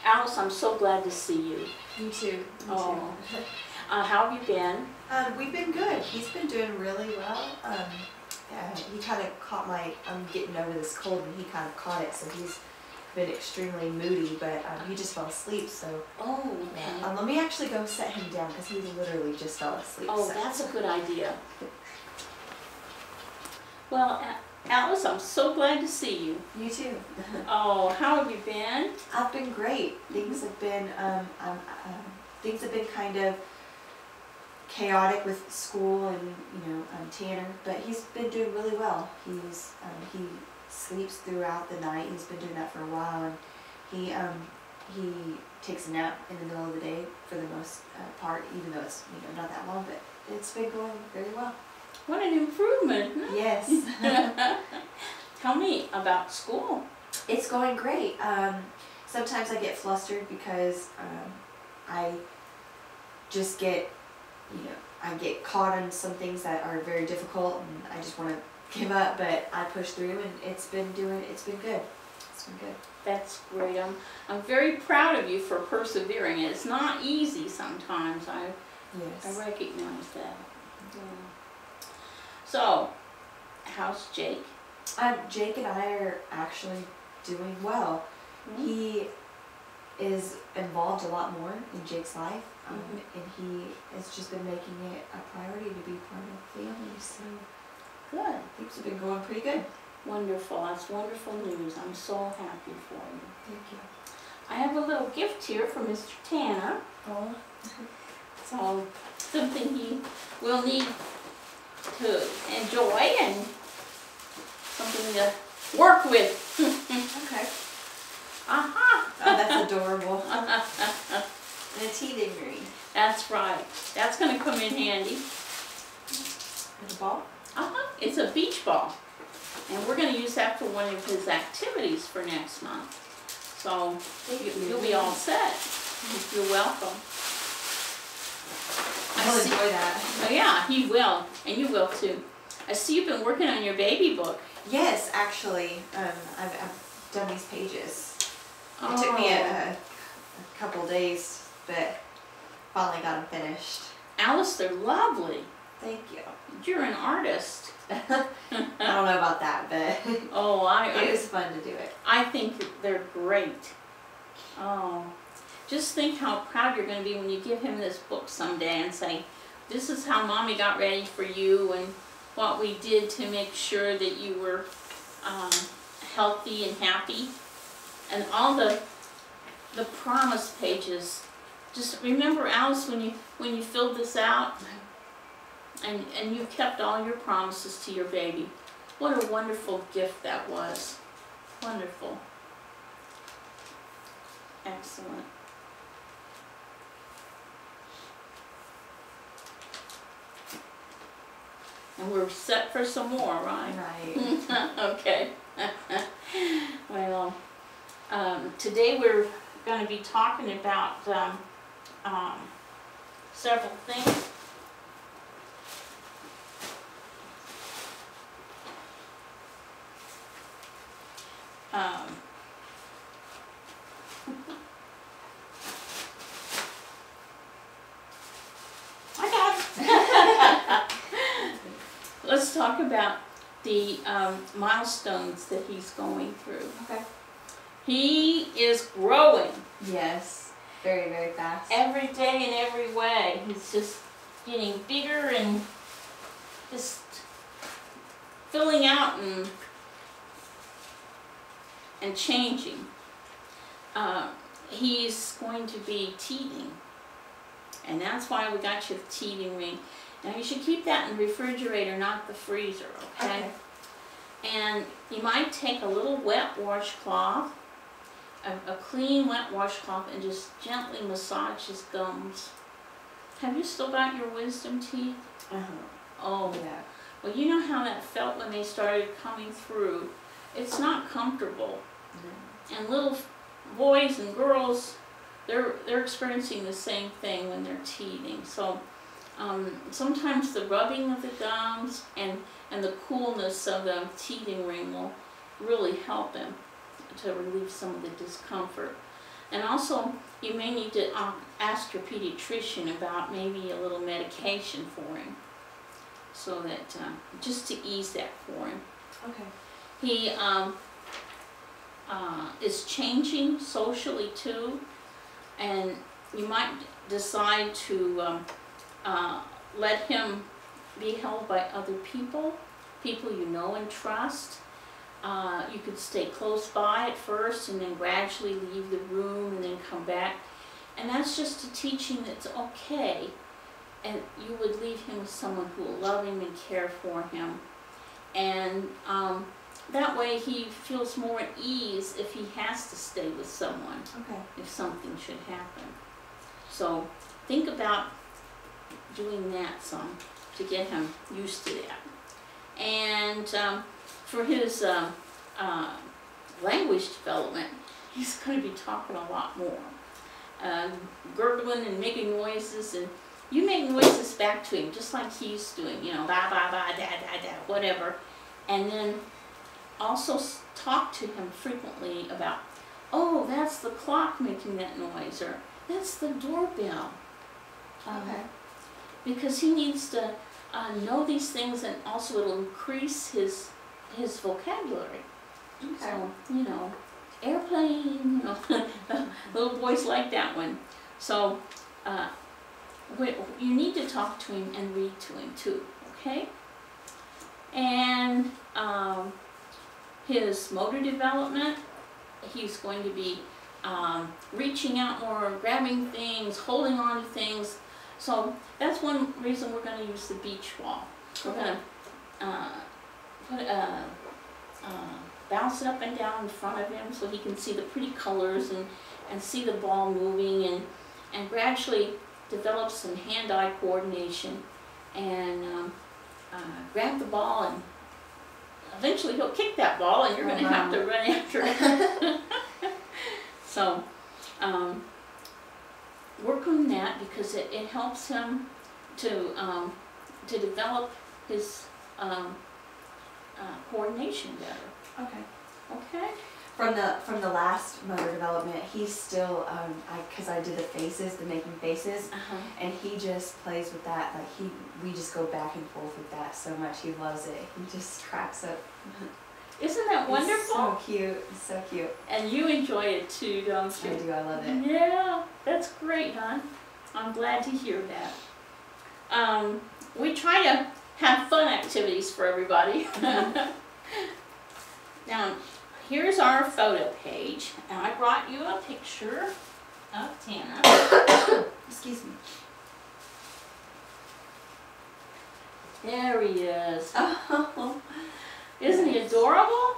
Alice, I'm so glad to see you. You too. Oh. How have you been? We've been good. He's been doing really well. He kind of caught I'm getting over this cold, and he kind of caught it, so he's been extremely moody, but he just fell asleep, so. Oh, okay. Let me actually go set him down, because he literally just fell asleep. Oh, so. That's a good idea. Well, Alice, I'm so glad to see you. You too. Oh, how have you been? I've been great. Things have been kind of chaotic with school and Tanner, but he's been doing really well. He sleeps throughout the night. He's been doing that for a while, and he takes a nap in the middle of the day for the most part, even though it's not that long. But it's been going very well. What an improvement! Yes. Tell me about school. It's going great. Sometimes I get flustered because I just get, I get caught on some things that are very difficult, and I just want to give up. But I push through, and it's been good. It's been good. That's great. I'm very proud of you for persevering. It's not easy sometimes. I recognize that. Yeah. So, how's Jake? Jake and I are actually doing well. Mm-hmm. He is involved a lot more in Jake's life, and he has just been making it a priority to be part of the family. So, good. Things have been going pretty good. Wonderful. That's wonderful news. I'm so happy for you. Thank you. I have a little gift here from Mr. Tanner. Oh. So, something he will need to enjoy and something to work with. Okay. Aha! Oh, that's adorable. And a teething ring. That's right. That's going to come in handy. And a ball? It's a beach ball. And we're going to use that for one of his activities for next month. So you'll be all set. You're welcome. I'll enjoy that. Oh yeah, he will. And you will too. I see you've been working on your baby book. Yes, actually. I've done these pages. It took me a couple days, but finally got them finished. Alice, they're lovely. Thank you. You're an artist. I don't know about that, but it was fun to do it. I think they're great. Oh, just think how proud you're going to be when you give him this book someday and say, this is how Mommy got ready for you and what we did to make sure that you were healthy and happy. And all the promise pages. Just remember, Alice, when you filled this out, and you kept all your promises to your baby. What a wonderful gift that was. Wonderful. Excellent. And we're set for some more, right? Right. Okay. Well, today we're going to be talking about several things. I got it. Let's talk about the milestones that he's going through. Okay. He is growing. Yes. Very, very fast. Every day in every way. He's just getting bigger and just filling out and changing. He's going to be teething, and that's why we got you the teething ring. Now you should keep that in the refrigerator, not the freezer, okay? And you might take a little wet washcloth, a clean wet washcloth, and just gently massage his gums. Have you still got your wisdom teeth? Oh, yeah. Well, you know how that felt when they started coming through. It's not comfortable. And little boys and girls, they're experiencing the same thing when they're teething. So sometimes the rubbing of the gums and the coolness of the teething ring will really help him to relieve some of the discomfort. And also, you may need to ask your pediatrician about maybe a little medication for him, so that, just to ease that for him. Okay. He is changing socially too, and you might decide to let him be held by other people you know and trust. You could stay close by at first and then gradually leave the room and then come back. And that's just a teaching that's okay. And you would leave him with someone who will love him and care for him. And that way he feels more at ease if he has to stay with someone, Okay. if something should happen. So think about doing that some to get him used to that. And for his language development, he's going to be talking a lot more. Gurgling and making noises, and you make noises back to him just like he's doing, you know, ba ba ba, da da da, whatever. And then also talk to him frequently about, oh, that's the clock making that noise, or that's the doorbell. Okay. Because he needs to know these things, and also it'll increase his vocabulary. Okay. So, you know, airplane, you know, little boys like that one. So you need to talk to him and read to him too, okay? And his motor development, he's going to be reaching out more, grabbing things, holding on to things. So that's one reason we're going to use the beach ball. We're going to bounce it up and down in front of him so he can see the pretty colors and see the ball moving, and gradually develop some hand-eye coordination, and grab the ball, and eventually he'll kick that ball and you're going to have to run after it. So work on that, because it helps him to develop his coordination better. Okay. Okay? From the last motor development, he's still because I did the faces, the making faces, and he just plays with that. Like we just go back and forth with that so much. He loves it. He just cracks up. Isn't that wonderful? It's so cute. It's so cute. And you enjoy it too, don't you? I do. I love it. Yeah, that's great, hon. I'm glad to hear that. We try to have fun activities for everybody. Now, here's our photo page, and I brought you a picture of Tana. Excuse me. There he is. Oh. Isn't he adorable?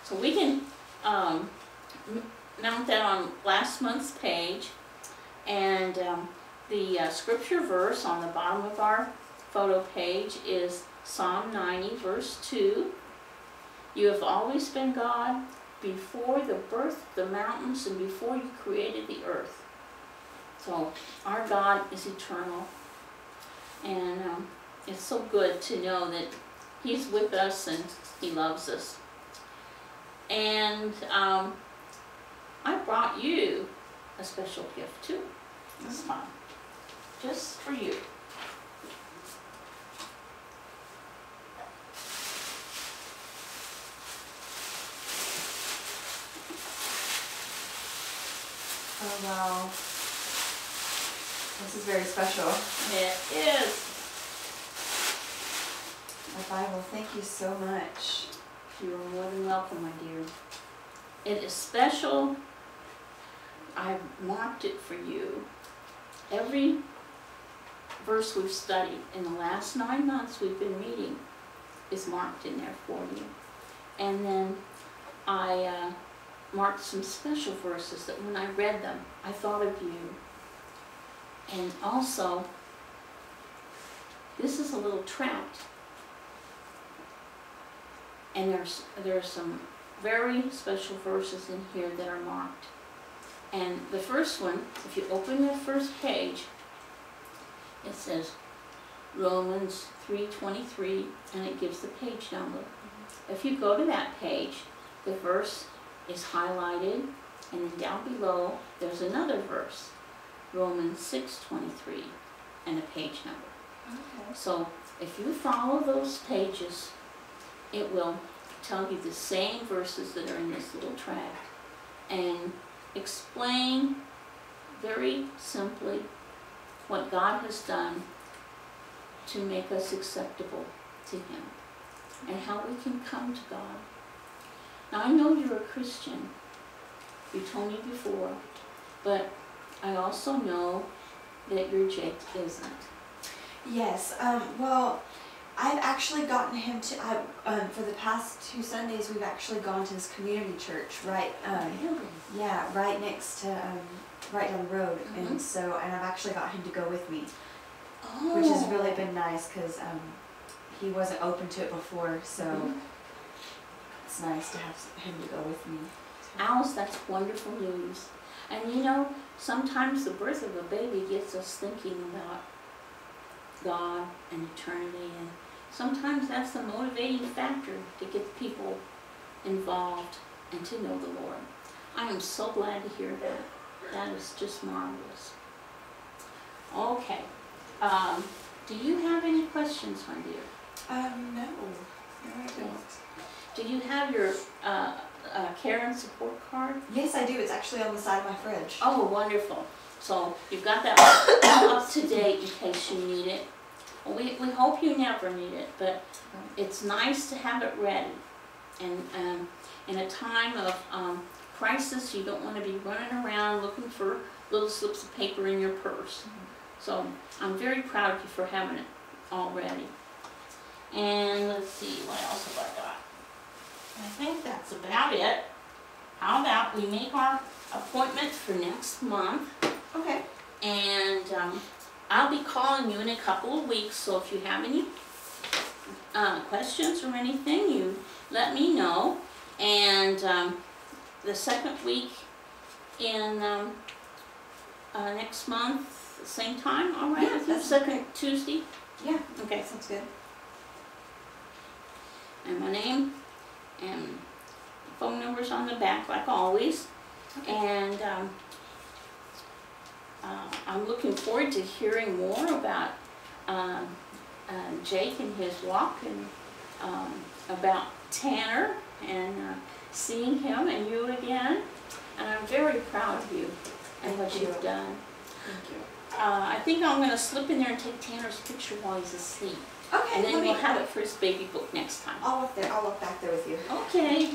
So we can mount that on last month's page, and the scripture verse on the bottom of our photo page is Psalm 90, verse 2. You have always been God before the birth of the mountains and before you created the earth. So our God is eternal, and it's so good to know that He's with us and He loves us. And I brought you a special gift too this time, just for you. Oh wow. This is very special. It is. My Bible, thank you so much. You're more than welcome, my dear. It is special. I marked it for you. Every verse we've studied in the last 9 months we've been reading is marked in there for you. And then I marked some special verses that when I read them, I thought of you. And also, this is a little tract. And there's some very special verses in here that are marked. And the first one, if you open the first page, it says Romans 3:23, and it gives the page number. If you go to that page, the verse is highlighted And then down below, there's another verse, Romans 6:23, and a page number. Okay. So if you follow those pages, it will tell you the same verses that are in this little tract and explain very simply what God has done to make us acceptable to Him and how we can come to God. Now I know you're a Christian, you told me before, but I also know that your Jake isn't. Yes, well, I've actually gotten him to, for the past 2 Sundays, we've actually gone to his community church, right, Really? yeah, right next to, right down the road, Mhm. and so, and I've actually got him to go with me, Oh. which has really been nice, because, he wasn't open to it before, so Mhm. it's nice to have him to go with me. Alice, that's wonderful news. And you know, sometimes the birth of a baby gets us thinking about God and eternity, and sometimes that's the motivating factor to get people involved and to know the Lord. I am so glad to hear that. That is just marvelous. Okay. Do you have any questions, my dear? No, I don't. Do you have your care and support card? Yes, I do, it's actually on the side of my fridge. Oh, wonderful. So you've got that all up to date in case you need it. Well, we hope you never need it, but it's nice to have it ready. And in a time of crisis, you don't want to be running around looking for little slips of paper in your purse. So I'm very proud of you for having it all ready. And let's see, what else have I got? I think that's about it. How about we make our appointment for next month? Okay. And I'll be calling you in a couple of weeks, so if you have any questions or anything, you let me know. And the second week in next month, the same time, all right? Yeah, with you? that's Second okay. Tuesday? Yeah, Okay. sounds good. And my name and phone number's on the back, like always. Okay. And I'm looking forward to hearing more about Jake and his walk, and about Tanner, and seeing him and you again. And I'm very proud of you and what you've done. Thank you. I think I'm going to slip in there and take Tanner's picture while he's asleep. Okay, And then we'll have it for his baby book next time. I'll look back there with you. Okay.